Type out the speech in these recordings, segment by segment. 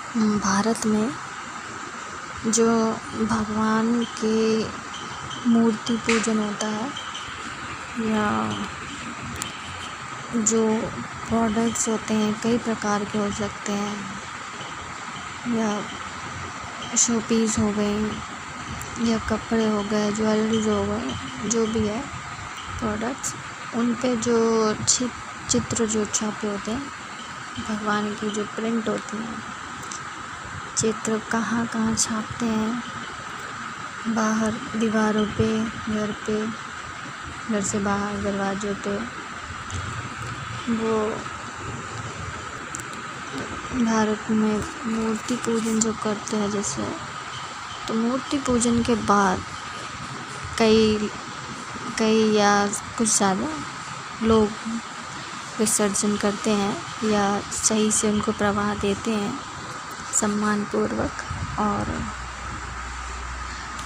भारत में जो भगवान के मूर्ति पूजन होता है या जो प्रोडक्ट्स होते हैं कई प्रकार के हो सकते हैं, या शोपीस हो गई या कपड़े हो गए, ज्वेलरीज हो गए, जो भी है प्रोडक्ट्स, उन पे जो चित्र जो छापे होते हैं भगवान की, जो प्रिंट होती हैं, चित्र कहाँ कहाँ छापते हैं, बाहर दीवारों पे, घर से बाहर दरवाज़ों पे, वो भारत में मूर्ति पूजन जो करते हैं जैसे, तो मूर्ति पूजन के बाद कई या कुछ ज़्यादा लोग विसर्जन करते हैं या सही से उनको प्रवाह देते हैं सम्मानपूर्वक, और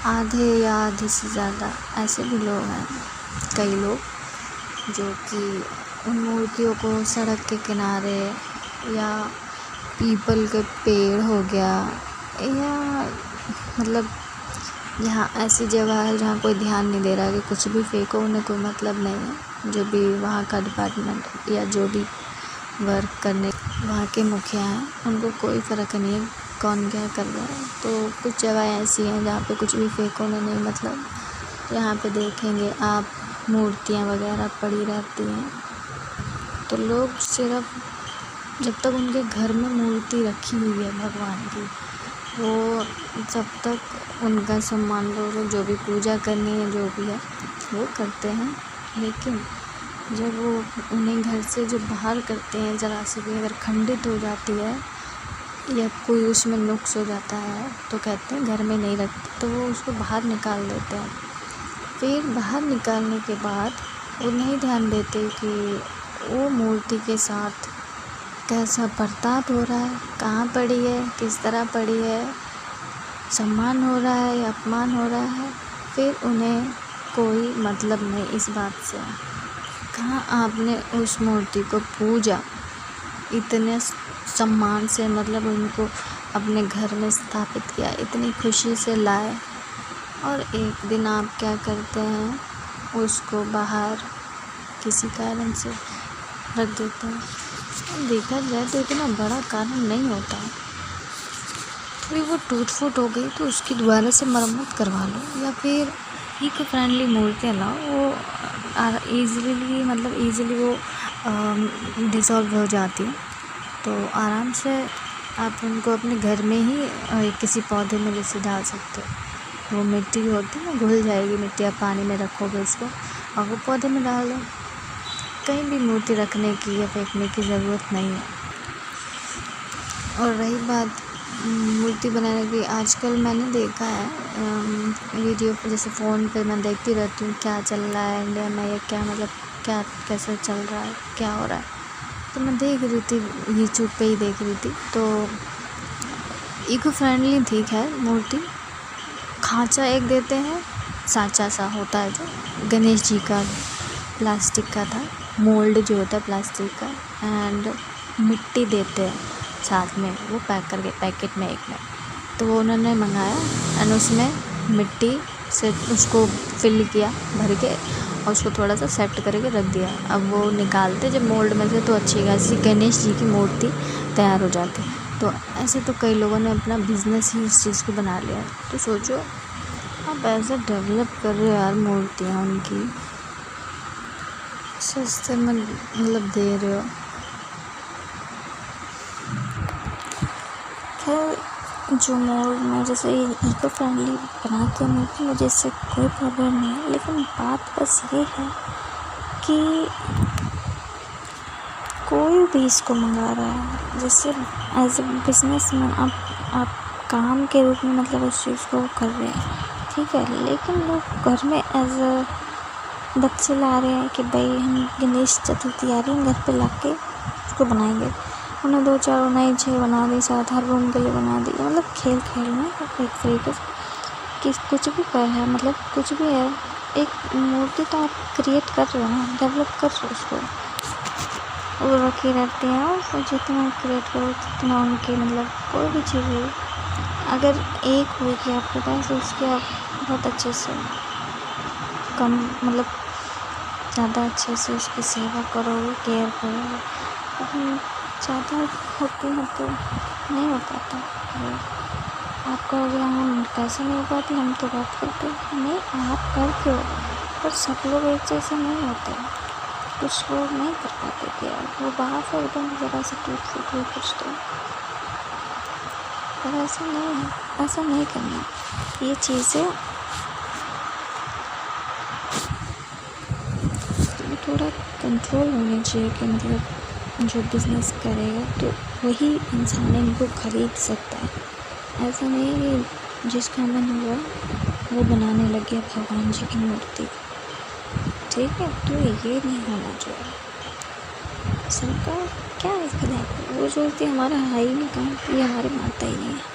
आधे से ज़्यादा ऐसे भी लोग हैं, कई लोग जो कि उन मूर्तियों को सड़क के किनारे या पीपल के पेड़ हो गया, या मतलब यहाँ ऐसी जगह है जहाँ कोई ध्यान नहीं दे रहा है कि कुछ भी फेंको, उन्हें कोई मतलब नहीं है। जो भी वहाँ का डिपार्टमेंट या जो भी वर्क करने वहाँ के मुखिया हैं, उनको कोई फ़र्क नहीं है कौन क्या कर रहा है। तो कुछ जगह ऐसी हैं जहाँ पे कुछ भी फेंको, उन्हें नहीं मतलब। यहाँ पे देखेंगे आप मूर्तियाँ वगैरह पड़ी रहती हैं, तो लोग सिर्फ जब तक उनके घर में मूर्ति रखी हुई है भगवान की, वो जब तक उनका सम्मान लोग जो भी पूजा करनी है जो भी है वो करते हैं। लेकिन जब वो उन्हें घर से जो बाहर करते हैं, ज़रा से भी अगर खंडित हो जाती है या कोई उसमें नुक्स हो जाता है तो कहते हैं घर में नहीं रखते, तो वो उसको बाहर निकाल देते हैं। फिर बाहर निकालने के बाद वो नहीं ध्यान देते कि वो मूर्ति के साथ कैसा बर्ताव हो रहा है, कहाँ पड़ी है, किस तरह पड़ी है, सम्मान हो रहा है या अपमान हो रहा है। फिर उन्हें कोई मतलब नहीं इस बात से। कहाँ आपने उस मूर्ति को पूजा इतने सम्मान से, मतलब उनको अपने घर में स्थापित किया, इतनी खुशी से लाए, और एक दिन आप क्या करते हैं, उसको बाहर किसी कारण से रख देते हैं। देखा जाए तो इतना बड़ा कारण नहीं होता, फिर वो टूट फूट हो गई तो उसकी दोबारा से मरम्मत करवा लो, या फिर इको फ्रेंडली मूर्तियाँ लाओ। वो ईज़िली वो डिसॉल्व हो जाती है, तो आराम से आप उनको अपने घर में ही किसी पौधे में जैसे डाल सकते हो। वो मिट्टी होती है ना, घुल जाएगी मिट्टी, आप पानी में रखोगे उसको और वो पौधे में डाल दो। कहीं भी मूर्ति रखने की या फेंकने की ज़रूरत नहीं है। और रही बात मूर्ति बनाने की, आजकल मैंने देखा है वीडियो पर, जैसे फ़ोन पे मैं देखती रहती हूँ क्या चल रहा है इंडिया में, या क्या मतलब क्या कैसे चल रहा है, क्या हो रहा है। तो मैं देख रही थी, यूट्यूब पे ही देख रही थी, तो इको फ्रेंडली ठीक है मूर्ति। खांचा एक देते हैं, सांचा सा होता है जो गणेश जी का प्लास्टिक का था, मोल्ड जो होता है प्लास्टिक का, एंड मिट्टी देते हैं साथ में, वो पैक करके पैकेट में एक में। तो वो उन्होंने मंगाया एंड उसमें मिट्टी से उसको फिल किया भर के, और उसको थोड़ा सा सेट करके रख दिया। अब वो निकालते जब मोल्ड में से तो अच्छी खासी गणेश जी की मूर्ति तैयार हो जाती। तो ऐसे तो कई लोगों ने अपना बिज़नेस ही इस चीज़ को बना लिया। तो सोचो आप ऐसे डेवलप कर रहे हो यार मूर्तियाँ उनकी, सस्ते में मतलब दे रहे हो। खैर जो मैं जैसे इको फ्रेंडली बनाती हूँ मूर्ति, मुझे इससे कोई प्रॉब्लम नहीं है। लेकिन बात बस ये है कि कोई भी इसको मंगा रहा है, जैसे एज ए बिजनेस में आप काम के रूप में मतलब उस चीज़ को कर रहे हैं, ठीक है। लेकिन लोग घर में एज ए बच्चे ला रहे हैं कि भाई हम गणेश चतुर्थी आ रही है, घर पे ला के उसको बनाएंगे। उन्हें 2-4 बनाई, 6 बना दी, 7 हर रूम के लिए बना दी, मतलब खेल में एक तरीके से कि कुछ भी कर है, मतलब कुछ भी है, एक मूर्ति तो आप क्रिएट कर रहे हो ना, डेवलप कर रहे हो उसको। वो रखी रहती हैं। और जितना क्रिएट करो उतना उनके मतलब कोई भी चीज़ हो, अगर एक होगी आपके पास तो उसकी आप बहुत अच्छे से कम मतलब ज़्यादा अच्छे से उसकी सेवा करोगे, केयर करोगे। लेकिन ज़्यादा होती है तो नहीं हो पाता। आप कहोगे हम कैसे नहीं हो पाती, हम तो बात करते हैं। नहीं, आप करते हो, पर सब लोग एक जैसे नहीं होते। कुछ लोग नहीं कर पाते केयर, वो बाहर से एकदम ज़रा से टूट फूट हुई कुछ तो, पर ऐसा नहीं है, ऐसा नहीं करना। ये चीज़ें थोड़ा कंट्रोल होनी चाहिए कि मतलब जो बिज़नेस करेगा तो वही इंसान इनको खरीद सकता है। ऐसा नहीं है कि जिसका मन हुआ वो बनाने लग गया भगवान जी की मूर्ति, ठीक है, तो ये नहीं होना चाहिए। सरकार क्या इसका, वो सोचती है हमारा है ही नहीं काम, ये हमारी मानता ही नहीं है।